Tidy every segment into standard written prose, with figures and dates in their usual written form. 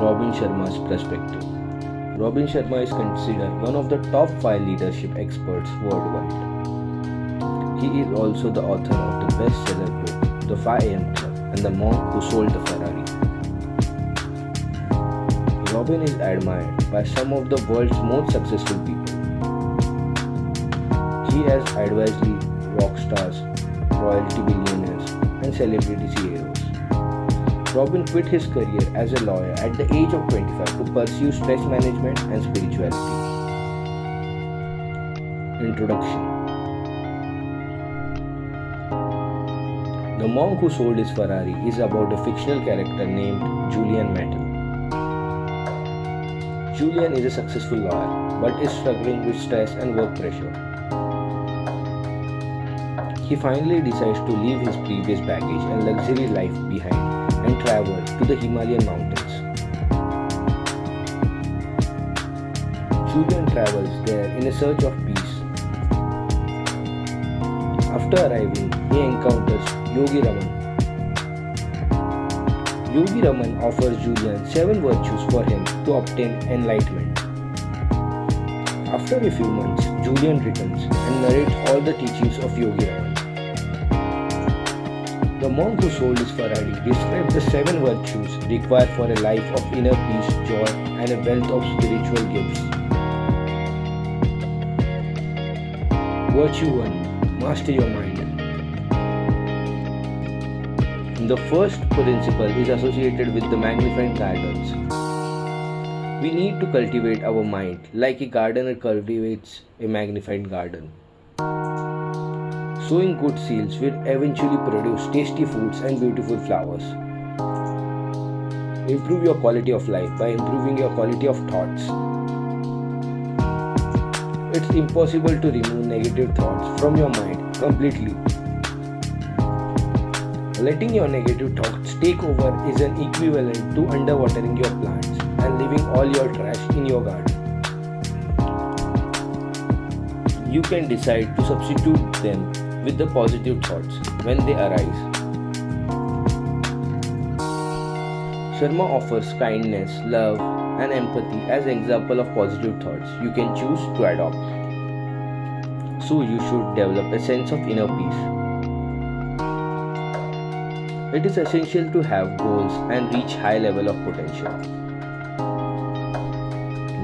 Robin Sharma's perspective. Robin Sharma is considered one of the top 5 leadership experts worldwide. He is also the author of the bestseller book The 5 AM Club and The Monk Who Sold the Ferrari. Robin is admired by some of the world's most successful people. He has advised rock stars, royalty billionaires, and celebrity CEOs. Robin quit his career as a lawyer at the age of 25 to pursue stress management and spirituality. Introduction. The Monk Who Sold His Ferrari is about a fictional character named Julian Mattel. Julian is a successful lawyer but is struggling with stress and work pressure. He finally decides to leave his previous baggage and luxury life behind and travel to the Himalayan mountains. Julian travels there in a search of peace. After arriving, he encounters Yogi Raman. Yogi Raman offers Julian 7 virtues for him to obtain enlightenment. After a few months, Julian returns and narrates all the teachings of Yogi Raman. The Monk Who Sold His Ferrari describes the 7 virtues required for a life of inner peace, joy, and a wealth of spiritual gifts. Virtue 1. Master your mind. The first principle is associated with the magnifying gardens. We need to cultivate our mind like a gardener cultivates a magnifying garden. Sowing good seeds will eventually produce tasty foods and beautiful flowers. Improve your quality of life by improving your quality of thoughts. It's impossible to remove negative thoughts from your mind completely. Letting your negative thoughts take over is an equivalent to underwatering your plants and leaving all your trash in your garden. You can decide to substitute them with the positive thoughts when they arise. Sharma offers kindness, love, and empathy as an example of positive thoughts you can choose to adopt. So you should develop a sense of inner peace. It is essential to have goals and reach high level of potential.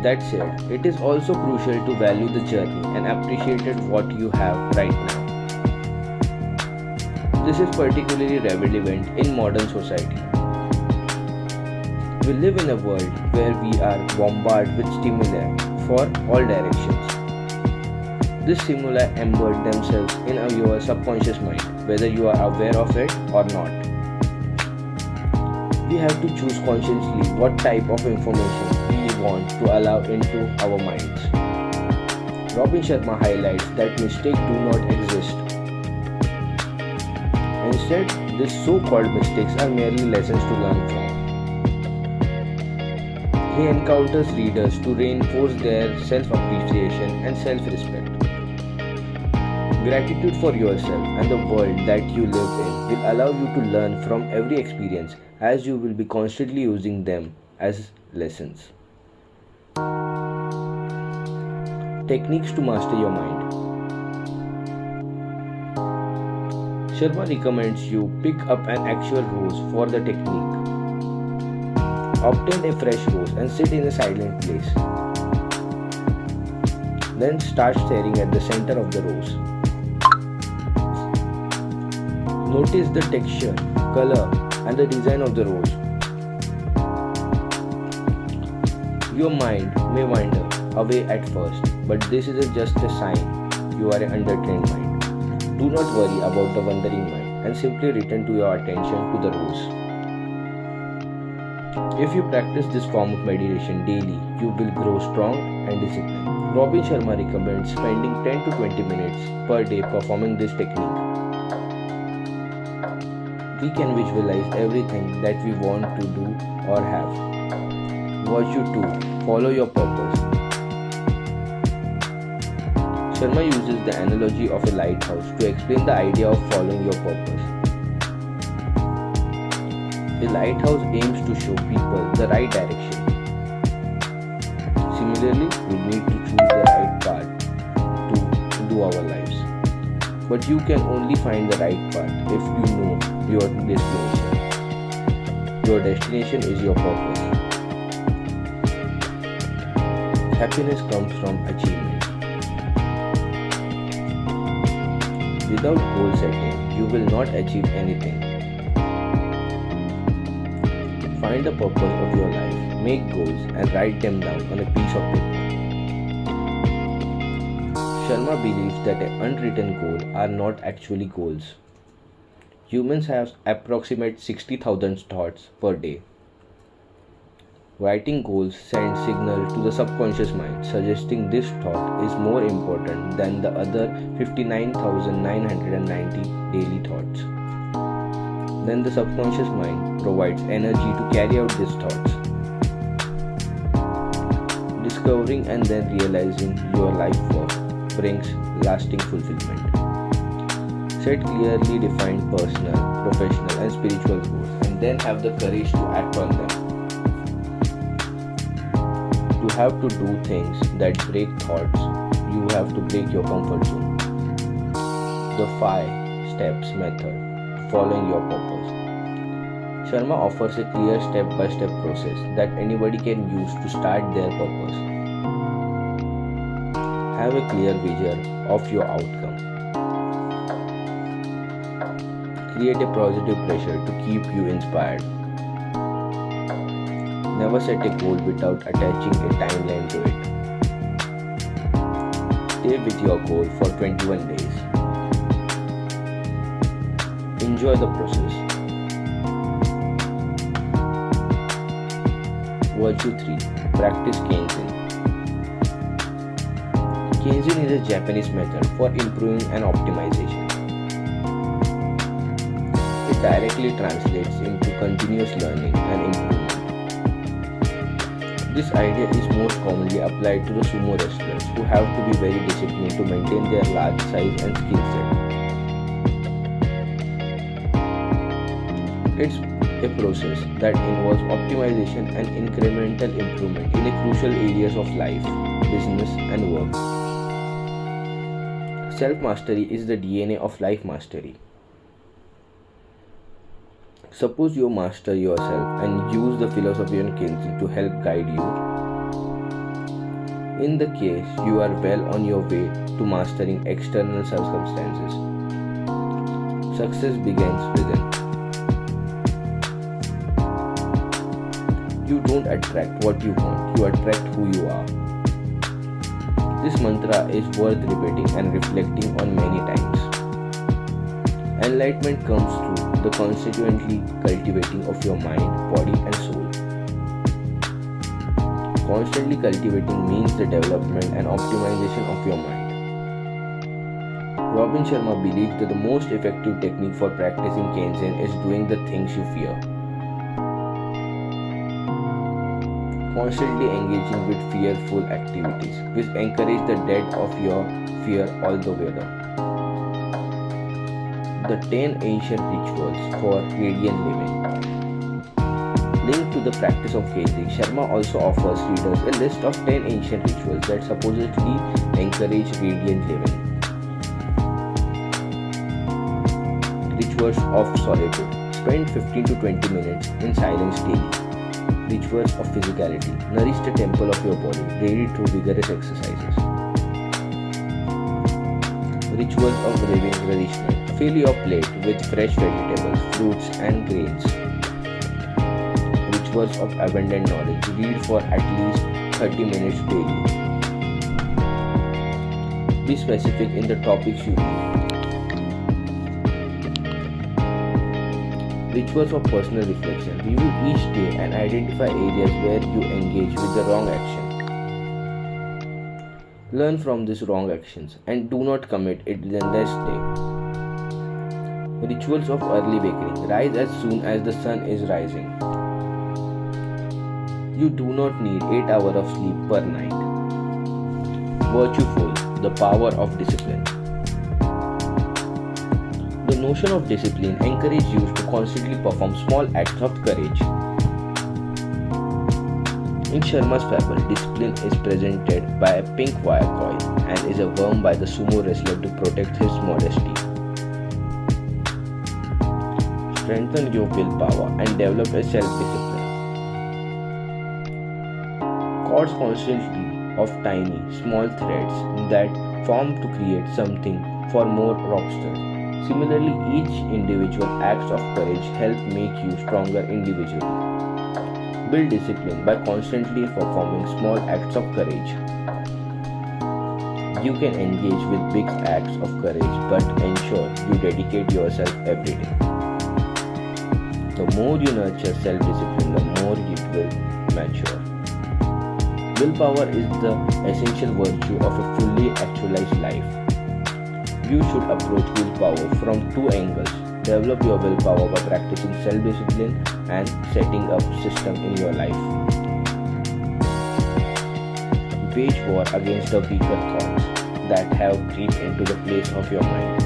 That said, it is also crucial to value the journey and appreciate what you have right now. This is particularly relevant in modern society. We live in a world where we are bombarded with stimuli for all directions. These stimuli embed themselves in your subconscious mind, whether you are aware of it or not. We have to choose consciously what type of information we want to allow into our minds. Robin Sharma highlights that mistakes do not exist. Instead, these so-called mistakes are merely lessons to learn from. He encounters readers to reinforce their self-appreciation and self-respect. Gratitude for yourself and the world that you live in will allow you to learn from every experience, as you will be constantly using them as lessons. Techniques to master your mind. Sharma recommends you pick up an actual rose for the technique. Obtain a fresh rose and sit in a silent place. Then start staring at the center of the rose. Notice the texture, color, and the design of the rose. Your mind may wander away at first, but this is just a sign you are an undertrained mind. Do not worry about the wandering mind and simply return to your attention to the rose. If you practice this form of meditation daily, you will grow strong and disciplined. Robin Sharma recommends spending 10 to 20 minutes per day performing this technique. We can visualize everything that we want to do or have. Virtue 2. Follow your purpose. Sharma uses the analogy of a lighthouse to explain the idea of following your purpose. A lighthouse aims to show people the right direction. Similarly, we need to choose the right path to do our lives. But you can only find the right path if you know your destination. Your destination is your purpose. Happiness comes from achievement. Without goal setting, you will not achieve anything. Find the purpose of your life, make goals and write them down on a piece of paper. Sharma believes that unwritten goals are not actually goals. Humans have approximately 60,000 thoughts per day. Writing goals sends signal to the subconscious mind, suggesting this thought is more important than the other 59,990 daily thoughts. Then the subconscious mind provides energy to carry out these thoughts. Discovering and then realizing your life work brings lasting fulfillment. Set clearly defined personal, professional and spiritual goals and then have the courage to act on them. To have to do things that break thoughts, you have to break your comfort zone. The 5 steps method to following your purpose. Sharma offers a clear step-by-step process that anybody can use to start their purpose. Have a clear vision of your outcome. Create a positive pressure to keep you inspired. Never set a goal without attaching a timeline to it. Stay with your goal for 21 days. Enjoy the process. Virtue 3. Practice Kaizen. Kaizen is a Japanese method for improving and optimization. It directly translates into continuous learning and improvement. This idea is most commonly applied to the sumo wrestlers who have to be very disciplined to maintain their large size and skill set. It's a process that involves optimization and incremental improvement in the crucial areas of life, business, and work. Self-mastery is the DNA of life mastery. Suppose you master yourself and use the philosophy of Kaizen to help guide you. In the case you are well on your way to mastering external circumstances, success begins within. You don't attract what you want, you attract who you are. This mantra is worth repeating and reflecting on many times. Enlightenment comes through the constantly cultivating of your mind, body and soul. Constantly cultivating means the development and optimization of your mind. Robin Sharma believes that the most effective technique for practicing Kaizen is doing the things you fear. Constantly engaging with fearful activities, which encourage the death of your fear altogether. The 10 ancient rituals for radiant living. Linked to the practice of Kaizen, Sharma also offers readers a list of 10 ancient rituals that supposedly encourage radiant living. Rituals of solitude. Spend 15 to 20 minutes in silence daily. Rituals of physicality. Nourish the temple of your body daily through vigorous exercises. Rituals of living nourishment. Fill your plate with fresh vegetables, fruits and grains. Rituals of abundant knowledge. Read for at least 30 minutes daily. Be specific in the topics you read. Rituals of personal reflection. Review each day and identify areas where you engage with the wrong action. Learn from these wrong actions and do not commit it the next day. Rituals of early waking. Rise as soon as the sun is rising. You do not need 8 hours of sleep per night. Virtueful, the power of discipline. The The notion of discipline encourages you to constantly perform small acts of courage. In Sharma's fable, discipline is presented by a pink wire coil and is worn by the sumo wrestler to protect his modesty. Strengthen your willpower and develop a self-discipline. Cords constantly of tiny, small threads that form to create something for more rockster. Similarly, each individual acts of courage help make you stronger individually. Build discipline by constantly performing small acts of courage. You can engage with big acts of courage, but ensure you dedicate yourself every day. The more you nurture self-discipline, the more it will mature. Willpower is the essential virtue of a fully actualized life. You should approach willpower from two angles. Develop your willpower by practicing self-discipline and setting up system in your life. Wage war against the weaker thoughts that have crept into the place of your mind.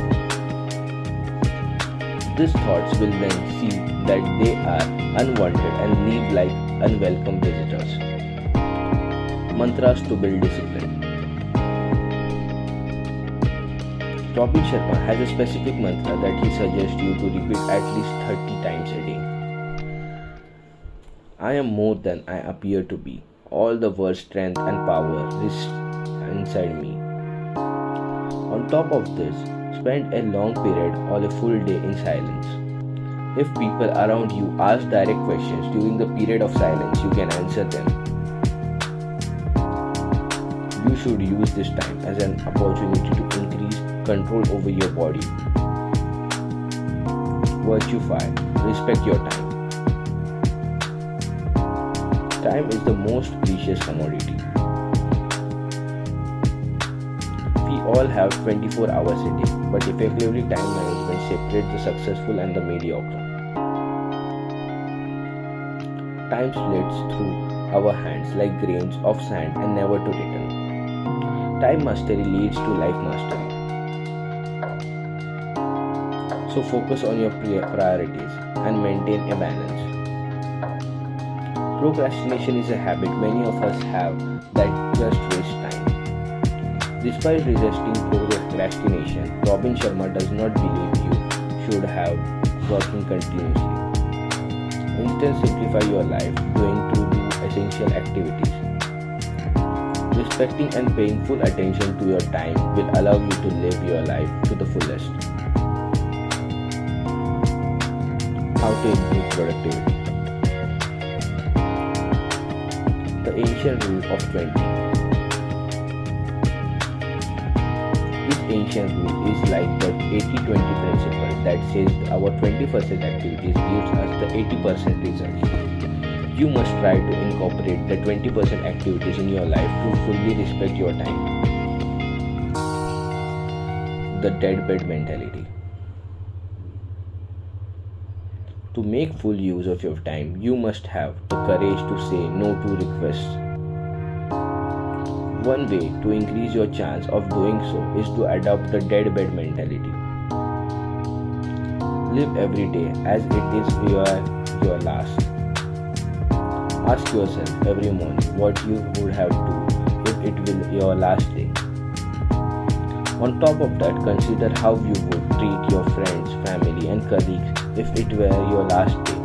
These thoughts will then see that they are unwanted and leave like unwelcome visitors. Mantras to build discipline. Robin Sharma has a specific mantra that he suggests you to repeat at least 30 times a day. I am more than I appear to be. All the world's strength and power is inside me. On top of this, spend a long period or a full day in silence. If people around you ask direct questions during the period of silence, you can answer them. You should use this time as an opportunity to increase control over your body. Virtue 5. Respect your time. Time is the most precious commodity. We all have 24 hours a day, but effectively time management separates the successful and the mediocre. Time slips through our hands like grains of sand and never to return. Time mastery leads to life mastery. So focus on your priorities and maintain a balance. Procrastination is a habit many of us have that just waste time. Despite resisting procrastination, Robin Sharma does not believe you should have working continuously. Instead, simplify your life, doing to essential activities. Respecting and paying full attention to your time will allow you to live your life to the fullest. How to improve productivity. The ancient rule of 20. This ancient rule is like the 80-20 principle that says our 20% activities gives us the 80% results. You must try to incorporate the 20% activities in your life to fully respect your time. The deadbed mentality. To make full use of your time, you must have the courage to say no to requests. One way to increase your chance of doing so is to adopt the deadbed mentality. Live every day as it is your last. Ask yourself every morning what you would have done if it will your last day. On top of that, consider how you would treat your friends, family and colleagues if it were your last day.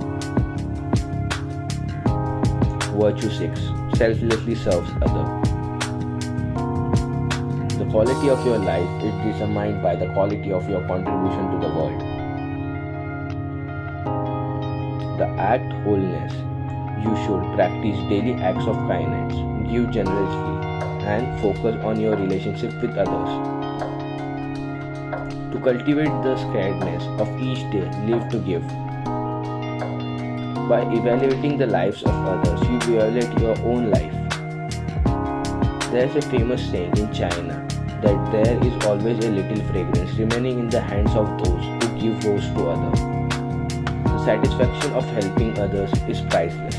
Virtue 6. Selflessly serves others. The quality of your life is determined by the quality of your contribution to the world. The act wholeness. You should practice daily acts of kindness, give generously, and focus on your relationship with others. To cultivate the scaredness of each day, live to give. By evaluating the lives of others, you violate your own life. There is a famous saying in China that there is always a little fragrance remaining in the hands of those who give rose to others. The satisfaction of helping others is priceless.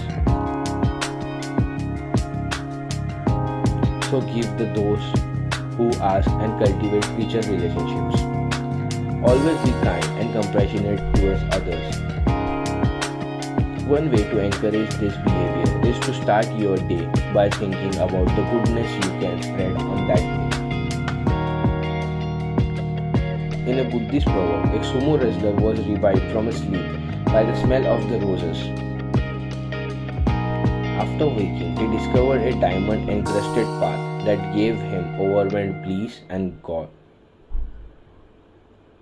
So give to those who ask and cultivate future relationships. Always be kind and compassionate towards others. One way to encourage this behavior is to start your day by thinking about the goodness you can spread on that day. In a Buddhist proverb, a sumo wrestler was revived from sleep by the smell of the roses. After waking, he discovered a diamond-encrusted path that gave him overwhelmed bliss and joy.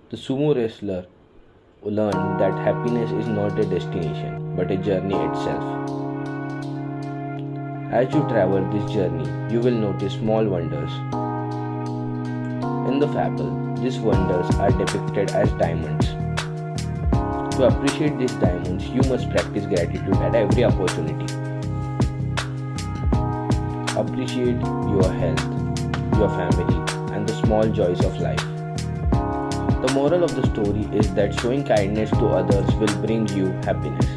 The sumo wrestler learned that happiness is not a destination, but a journey itself. As you travel this journey, you will notice small wonders. In the fable, these wonders are depicted as diamonds. To appreciate these diamonds, you must practice gratitude at every opportunity. Appreciate your health, your family, and the small joys of life. The moral of the story is that showing kindness to others will bring you happiness.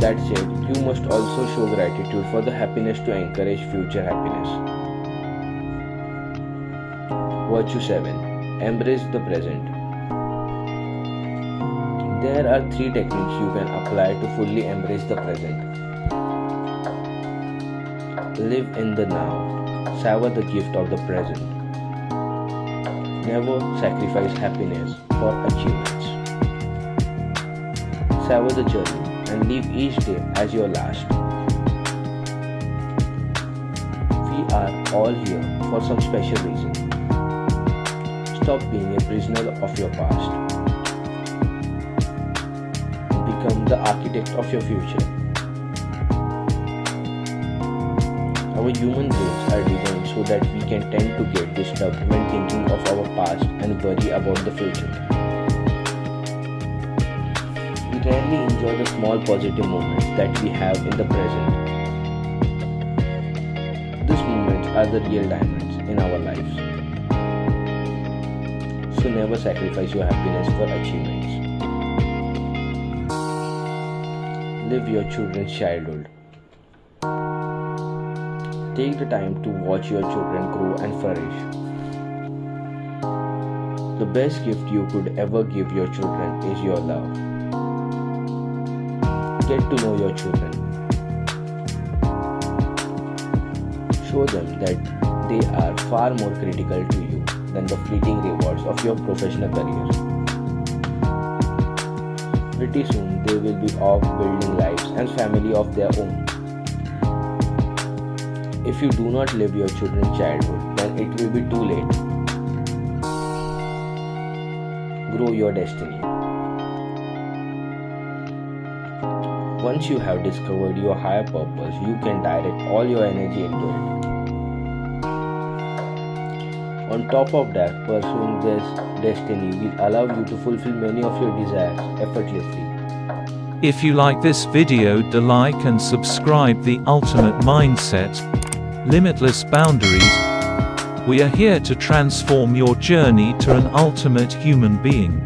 That said, you must also show gratitude for the happiness to encourage future happiness. Virtue 7. Embrace the present. There are 3 techniques you can apply to fully embrace the present. Live in the now. Savor the gift of the present. Never sacrifice happiness for achievements. Savor the journey and live each day as your last. We are all here for some special reason. Stop being a prisoner of your past. Become the architect of your future. Our human brains are designed so that we can tend to get disturbed when thinking of our past and worry about the future. We rarely enjoy the small positive moments that we have in the present. These moments are the real diamonds in our lives. So never sacrifice your happiness for achievements. Live your children's childhood. Take the time to watch your children grow and flourish. The best gift you could ever give your children is your love. Get to know your children. Show them that they are far more critical to you than the fleeting rewards of your professional career. Pretty soon they will be off building lives and family of their own. If you do not live your children's childhood, then it will be too late. Grow your destiny. Once you have discovered your higher purpose, you can direct all your energy into it. On top of that, pursuing this destiny will allow you to fulfill many of your desires effortlessly. If you like this video, do like and subscribe. The Ultimate Mindset, Limitless Boundaries. We are here to transform your journey to an ultimate human being.